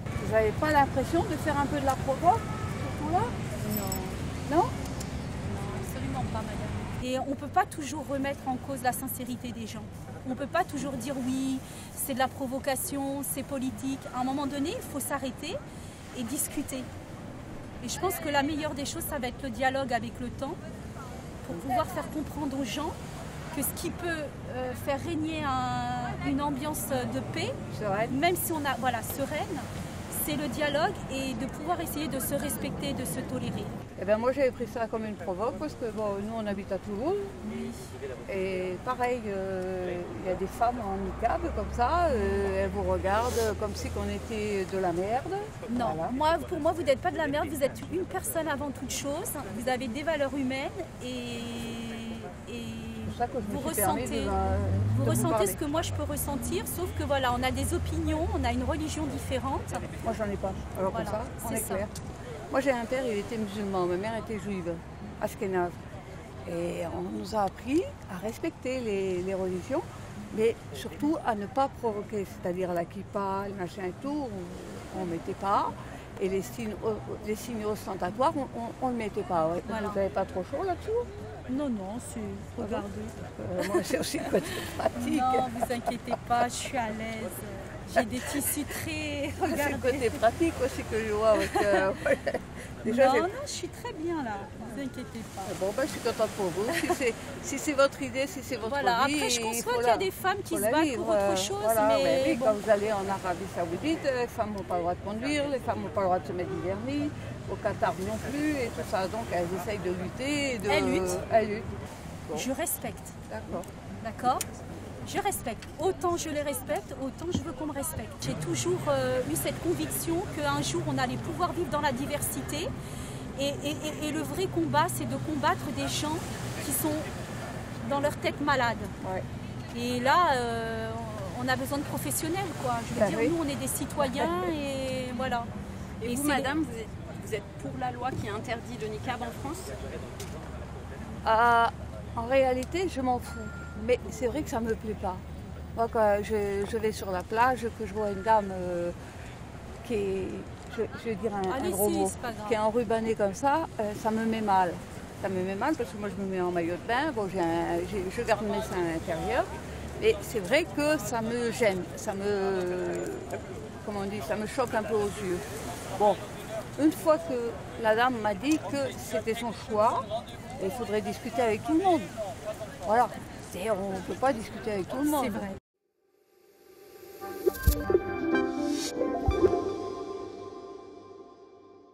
Vous n'avez pas l'impression de faire un peu de la provoque, surtout là? Non. Non? Non, absolument pas, madame. Et on ne peut pas toujours remettre en cause la sincérité des gens. On ne peut pas toujours dire oui, c'est de la provocation, c'est politique. À un moment donné, il faut s'arrêter et discuter. Et je pense que la meilleure des choses, ça va être le dialogue avec le temps pour pouvoir faire comprendre aux gens que ce qui peut faire régner une ambiance de paix, Sereine. même si on a sereine, c'est le dialogue et de pouvoir essayer de se respecter, de se tolérer. Eh ben moi j'avais pris ça comme une provoque parce que bon, nous on habite à Toulouse et pareil, il y a des femmes en niqab comme ça, elles vous regardent comme si qu'on était de la merde. Non, Voilà. pour moi vous n'êtes pas de la merde, vous êtes une personne avant toute chose, vous avez des valeurs humaines et C'est pour ça que je me vous suis permis ressentez, de vous vous ressentez parler. ce que moi je peux ressentir, sauf que voilà, on a des opinions, on a une religion différente. Moi j'en ai pas, alors Voilà, comme ça, on c'est est ça. clair. Moi j'ai un père, il était musulman, ma mère était juive, ashkénaze. Et on nous a appris à respecter les religions, mais surtout à ne pas provoquer, c'est-à-dire la kippa, le machin et tout, on ne mettait pas. Et les signes ostentatoires, on ne mettait pas. Ouais. Voilà. Vous n'avez pas trop chaud là-dessous? Non, c'est... Regardez. Moi c'est aussi le côté pratique. Non, vous inquiétez pas, je suis à l'aise. J'ai des tissus très... C'est le Regardez. côté pratique aussi que je vois avec... ouais. Déjà, Non, j'ai- non, je suis très bien là, vous inquiétez pas. Bon, ben, je suis contente pour vous. Si c'est votre idée, si c'est votre Voilà, vie, après je il conçois faut qu'il y a des femmes qui faut se la battent vivre, pour autre chose, voilà, mais oui, bon. quand vous allez en Arabie Saoudite, les femmes n'ont pas le droit de conduire, les femmes n'ont pas le droit de se mettre du vernis, au Qatar non plus, et tout ça. Donc elles essayent de lutter. Elles luttent. Elles luttent. Bon, Je respecte, d'accord. d'accord? Je respecte. Autant je les respecte, autant je veux qu'on me respecte. J'ai toujours eu cette conviction qu'un jour on allait pouvoir vivre dans la diversité. Et le vrai combat, c'est de combattre des gens qui sont dans leur tête malade. Ouais. Et là, on a besoin de professionnels, quoi. Je veux Ben dire, oui. nous, on est des citoyens et voilà. Et vous, c'est- madame, vous êtes pour la loi qui interdit le niqab en France? En réalité, je m'en fous. Mais c'est vrai que ça ne me plaît pas. Moi, quand je vais sur la plage, que je vois une dame qui est, je vais dire un Allez-y, gros mot, c'est pas grave. qui est enrubannée comme ça me met mal. Ça me met mal parce que moi, je me mets en maillot de bain. Bon, je garde mes seins à l'intérieur. Et c'est vrai que ça me gêne. Comment on dit, ça me choque un peu aux yeux. Bon, une fois que la dame m'a dit que c'était son choix, il faudrait discuter avec tout le monde. Voilà. C'est-à-dire, on ne peut pas discuter avec tout le monde. C'est vrai.